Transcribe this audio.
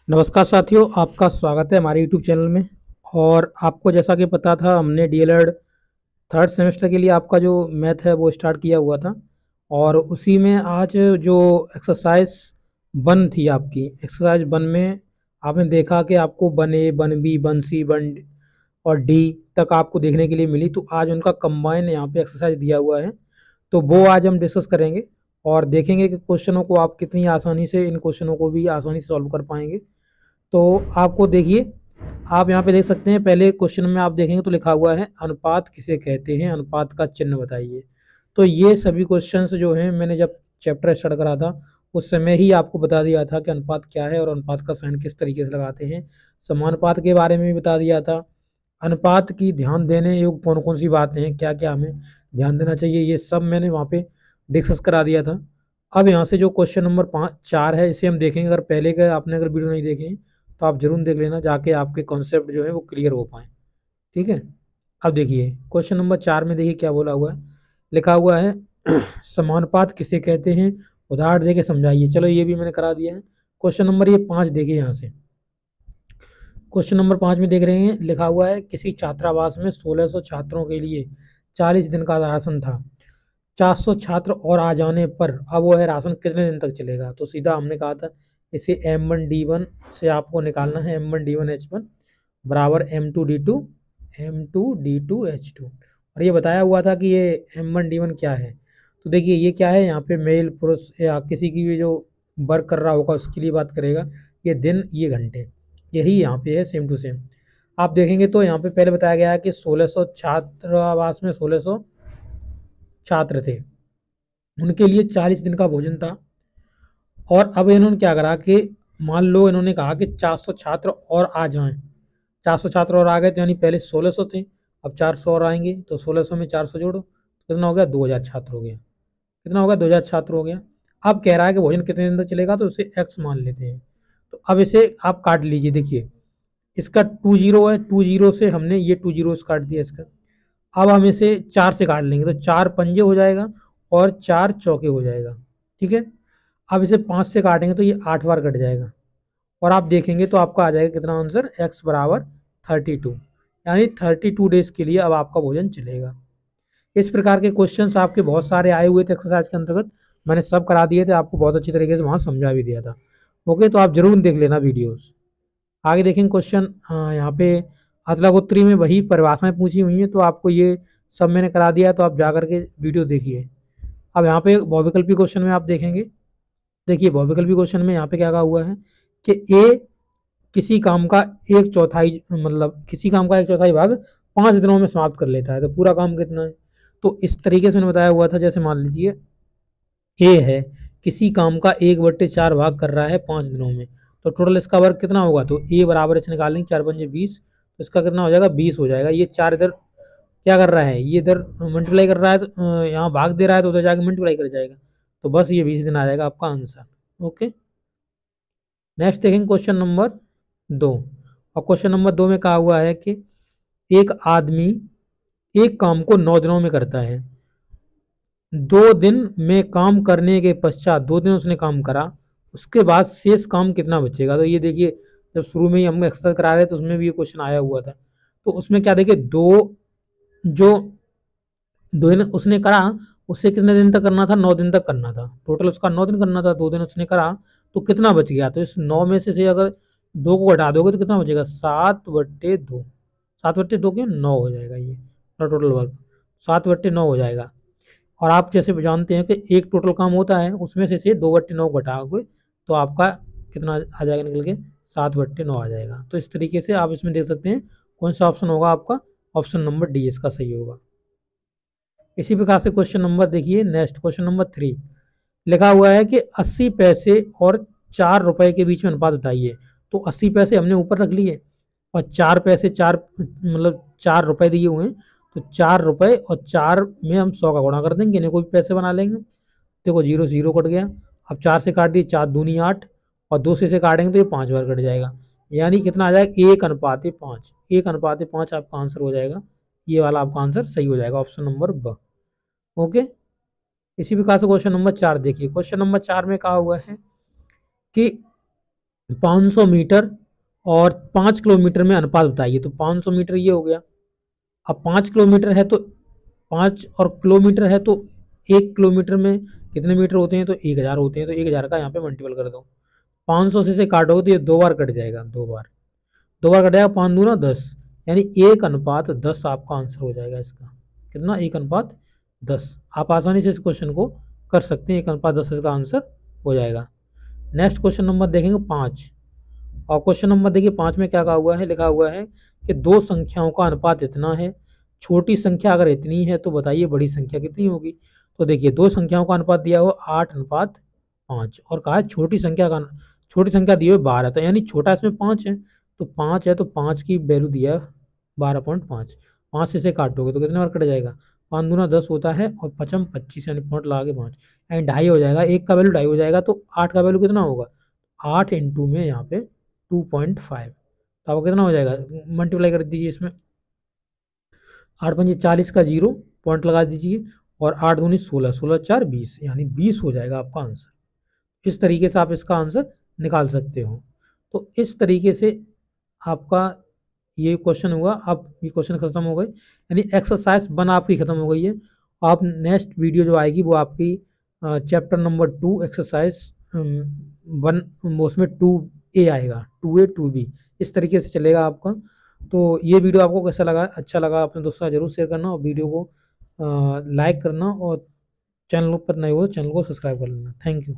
नमस्कार साथियों, आपका स्वागत है हमारे यूट्यूब चैनल में। और आपको जैसा कि पता था, हमने डीएलएड थर्ड सेमेस्टर के लिए आपका जो मैथ है वो स्टार्ट किया हुआ था। और उसी में आज जो एक्सरसाइज वन थी, आपकी एक्सरसाइज वन में आपने देखा कि आपको वन ए, वन बी, वन सी, वन और डी तक आपको देखने के लिए मिली। तो आज उनका कंबाइन यहाँ पे एक्सरसाइज दिया हुआ है, तो वो आज हम डिस्कस करेंगे और देखेंगे कि क्वेश्चनों को आप कितनी आसानी से, इन क्वेश्चनों को भी आसानी से सॉल्व कर पाएंगे। तो आपको देखिए, आप यहाँ पे देख सकते हैं, पहले क्वेश्चन में आप देखेंगे तो लिखा हुआ है अनुपात किसे कहते हैं, अनुपात का चिन्ह बताइए। तो ये सभी क्वेश्चंस जो हैं, मैंने जब चैप्टर स्टार्ट करा था उस समय ही आपको बता दिया था कि अनुपात क्या है और अनुपात का साइन किस तरीके से लगाते हैं। समानुपात के बारे में भी बता दिया था। अनुपात की ध्यान देने योग्य कौन कौन सी बातें हैं, क्या क्या हमें ध्यान देना चाहिए, ये सब मैंने वहाँ पे डिस्कस करा दिया था। अब यहाँ से जो क्वेश्चन नंबर 4 है, इसे हम देखेंगे। अगर पहले का आपने अगर वीडियो नहीं देखे तो आप जरूर देख लेना, जाके आपके कॉन्सेप्ट जो है वो क्लियर हो पाए। ठीक है। अब देखिए क्वेश्चन नंबर 4 में, देखिए क्या बोला हुआ है। लिखा हुआ है समानुपात किसे कहते हैं, उदाहरण देके समझाइए। चलो ये भी मैंने करा दिया है। क्वेश्चन नंबर ये 5 देखिए यहाँ से। क्वेश्चन नंबर 5 में देख रहे हैं, लिखा हुआ है किसी छात्रावास में 1600 छात्रों के लिए 40 दिन का राशन था। 400 छात्र और आ जाने पर अब वो है राशन कितने दिन तक चलेगा। तो सीधा हमने कहा था इसे M1D1 से आपको निकालना है। M1D1H1 बराबर M2D2H2। और ये बताया हुआ था कि ये M1D1 क्या है। तो देखिए ये क्या है, यहाँ पे मेल पुरुष या किसी की भी जो वर्क कर रहा होगा उसके लिए बात करेगा। ये दिन, ये घंटे, यही यहाँ पे है सेम टू सेम। आप देखेंगे तो यहाँ पे पहले बताया गया है कि 1600 छात्रावास में 1600 छात्र थे, उनके लिए 40 दिन का भोजन था। और अब इन्होंने क्या करा कि मान लो इन्होंने कहा कि 400 छात्र और आ जाएं। 400 छात्र और आ गए तो यानी पहले 1600 थे, अब 400 और आएंगे तो 1600 में 400 जोड़ो तो कितना हो गया, 2000 छात्र हो गया। कितना होगा, 2000 छात्र हो गया। अब कह रहा है कि भोजन कितने दिन तक चलेगा, तो उसे एक्स मान लेते हैं। तो अब इसे आप काट लीजिए। देखिए इसका 20 है, 20 से हमने ये 20 काट दिया इसका। अब हम इसे 4 से काट लेंगे तो 4 पंजे हो जाएगा और 4 चौके हो जाएगा। ठीक है। अब इसे 5 से काटेंगे तो ये 8 बार कट जाएगा। और आप देखेंगे तो आपका आ जाएगा कितना आंसर, x बराबर 32। यानी 32 डेज के लिए अब आपका भोजन चलेगा। इस प्रकार के क्वेश्चंस आपके बहुत सारे आए हुए थे एक्सरसाइज के अंतर्गत, मैंने सब करा दिए थे आपको, बहुत अच्छी तरीके से वहाँ समझा भी दिया था। ओके, तो आप जरूर देख लेना वीडियोस। आगे देखेंगे क्वेश्चन। यहाँ पे अतलागुत्तरी में वही परिभाषाएं पूछी हुई हैं, तो आपको ये सब मैंने करा दिया है, तो आप जा करके वीडियो देखिए। अब यहाँ पे बहुविकल्पी क्वेश्चन में आप देखेंगे। देखिए बहुविकल्पी क्वेश्चन में यहाँ पे क्या कहा हुआ है कि ए किसी काम का एक चौथाई, मतलब किसी काम का एक चौथाई भाग 5 दिनों में समाप्त कर लेता है, तो पूरा काम कितना है। तो इस तरीके से मैंने बताया हुआ था, जैसे मान लीजिए ए है, किसी काम का 1/4 भाग कर रहा है 5 दिनों में, तो टोटल इसका वर्क कितना होगा। तो ए बराबर इसे निकालेंगे, 4 पंजे 20, तो इसका कितना हो जाएगा, 20 हो जाएगा। ये 4 इधर क्या कर रहा है, ये इधर मल्टीप्लाई कर रहा है, तो यहाँ भाग दे रहा है तो उधर जाके मल्टीप्लाई कर जाएगा। तो बस ये 20 दिन आ जाएगा आपका आंसर। ओके, नेक्स्ट देखेंगे क्वेश्चन नंबर 2। और क्वेश्चन नंबर 2 में कहा हुआ है कि एक आदमी एक काम को 9 दिनों में करता है। 2 दिन में काम करने के पश्चात, 2 दिन उसने काम करा, उसके बाद शेष काम कितना बचेगा। तो ये देखिए, जब शुरू में ही हम एक्सरसाइज करा रहे थे तो उसमें भी ये क्वेश्चन आया हुआ था। तो उसमें क्या देखिए, जो 2 दिन उसने करा, उससे कितने दिन तक करना था, 9 दिन तक करना था। टोटल उसका 9 दिन करना था, 2 दिन उसने करा, तो कितना बच गया। तो इस 9 में से अगर 2 को घटा दोगे तो कितना बचेगा, 7/2। 7/2 के 9 हो जाएगा ये टोटल वर्क, 7/9 हो जाएगा। और आप जैसे जानते हैं कि एक टोटल काम होता है, उसमें से 2/9 घटाओगे तो आपका कितना आ जाएगा निकल के, 7/9 आ जाएगा। तो इस तरीके से आप इसमें देख सकते हैं कौन सा ऑप्शन होगा आपका, ऑप्शन नंबर डी इसका सही होगा। इसी प्रकार से क्वेश्चन नंबर देखिए, नेक्स्ट क्वेश्चन नंबर 3 लिखा हुआ है कि 80 पैसे और 4 रुपए के बीच में अनुपात बताइए। तो 80 पैसे हमने ऊपर रख लिए और 4 पैसे, 4 मतलब 4 रुपए दिए हुए हैं, तो 4 रुपए और 4 में हम 100 का गुणा कर देंगे, इन्हें कोई पैसे बना लेंगे। देखो 0 0 कट गया। अब 4 से काट दिए, 4 दूनी 8, और 2 से काटेंगे तो ये 5 बार कट जाएगा। यानी कितना आ जाएगा, 1:5। 1:5 आपका आंसर हो जाएगा। ये वाला आपका आंसर सही हो जाएगा, ऑप्शन नंबर ब। ओके, इसी प्रकार से क्वेश्चन नंबर 4 देखिए। क्वेश्चन नंबर 4 में कहा हुआ है कि 500 मीटर और 5 किलोमीटर में अनुपात बताइए। तो 500 मीटर ये हो गया। अब 5 किलोमीटर है तो 5 और किलोमीटर है तो 1 किलोमीटर में कितने मीटर होते हैं? तो 1000 होते हैं। तो 1000 का यहाँ पे मल्टीपल कर दो। 500 से काटोगे तो ये 2 बार कट जाएगा, 2 बार कट जाएगा। 5 दूना 10, यानी 1:10 आपका आंसर हो जाएगा इसका। कितना? 1:10। आप आसानी से इस क्वेश्चन को कर सकते हैं। 1:10 इसका आंसर हो जाएगा। नेक्स्ट क्वेश्चन नंबर देखेंगे 5। और क्वेश्चन नंबर देखिए 5 में क्या कहा हुआ है, लिखा हुआ है कि दो संख्याओं का अनुपात इतना है। छोटी संख्या अगर इतनी है तो बताइए बड़ी संख्या कितनी होगी। तो देखिए दो संख्याओं का अनुपात दिया हुआ 8:5 और कहा है छोटी संख्या दी हुई 12, तो यानी छोटा इसमें 5 है। तो 5 है तो 5 की वैल्यू दिया 12.5। 5 से इसे काटोगे तो कितने बार कट जाएगा? 5 दूना 10 होता है और 5 25, यानी पॉइंट लगा के 5 यानी 2.5 हो जाएगा। एक का वैल्यू 2.5 हो जाएगा तो 8 का वैल्यू कितना होगा? 8 इंटू में यहाँ पे 2.5, तो आपको कितना हो जाएगा? मल्टीप्लाई कर दीजिए इसमें। 8×5 40 का 0 पॉइंट लगा दीजिए और 8×2 16, 16×4 20, यानी 20 हो जाएगा आपका आंसर। इस तरीके से आप इसका आंसर निकाल सकते हो। तो इस तरीके से आपका ये क्वेश्चन हुआ। अब ये क्वेश्चन खत्म हो गए, यानी एक्सरसाइज 1 आपकी खत्म हो गई है। आप नेक्स्ट वीडियो जो आएगी वो आपकी चैप्टर नंबर 2 एक्सरसाइज 1, उसमें 2A आएगा, 2A 2B, इस तरीके से चलेगा आपका। तो ये वीडियो आपको कैसा लगा? अच्छा लगा अपने दोस्तों का जरूर शेयर करना और वीडियो को लाइक करना और चैनल पर नए हो चैनल को सब्सक्राइब कर लेना। Thank you.